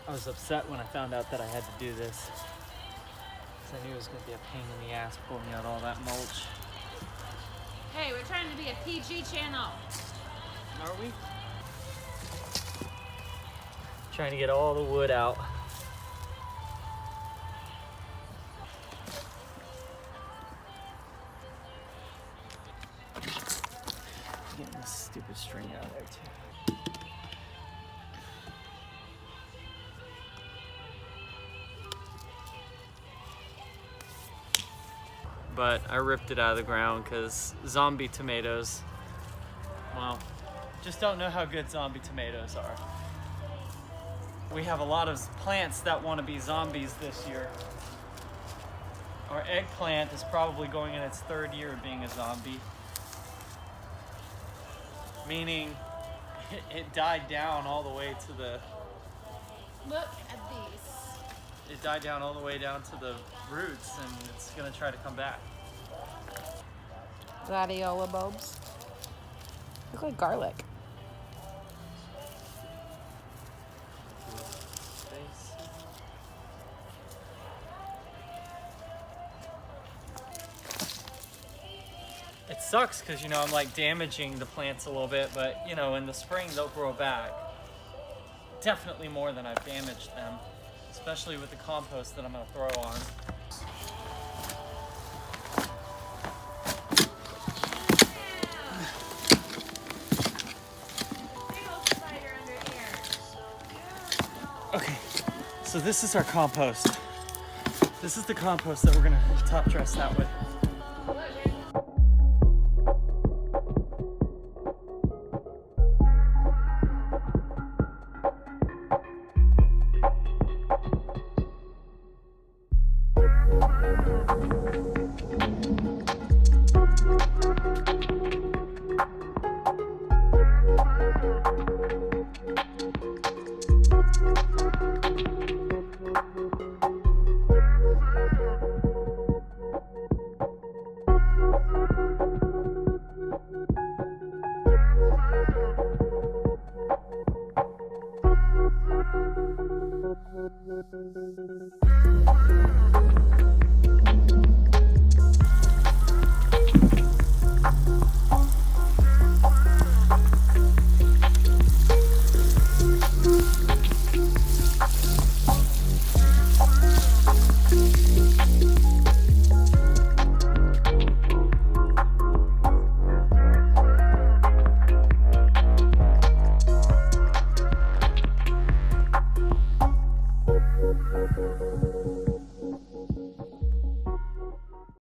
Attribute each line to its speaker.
Speaker 1: I was upset when I found out that I had to do this, because I knew it was going to be a pain in the ass pulling out all that mulch.
Speaker 2: Hey, we're trying to be a PG channel.
Speaker 1: Are we? Trying to get all the wood out. Getting this stupid string out of there too. But I ripped it out of the ground because zombie tomatoes, well, just don't know how good zombie tomatoes are. We have a lot of plants that want to be zombies this year. Our eggplant is probably going in its 3rd year of being a zombie. Meaning it died down all the way to the...
Speaker 2: Look at these.
Speaker 1: It died down all the way down to the roots, and it's gonna try to come back.
Speaker 2: Gladiola bulbs. Look like garlic. It sucks because, you know, I'm like damaging the plants a little bit, but, you know, in the spring they'll grow back. Definitely more than I've damaged them, especially with the compost that I'm going to throw on. Okay, so this is our compost. This is the compost that we're going to top dress that with.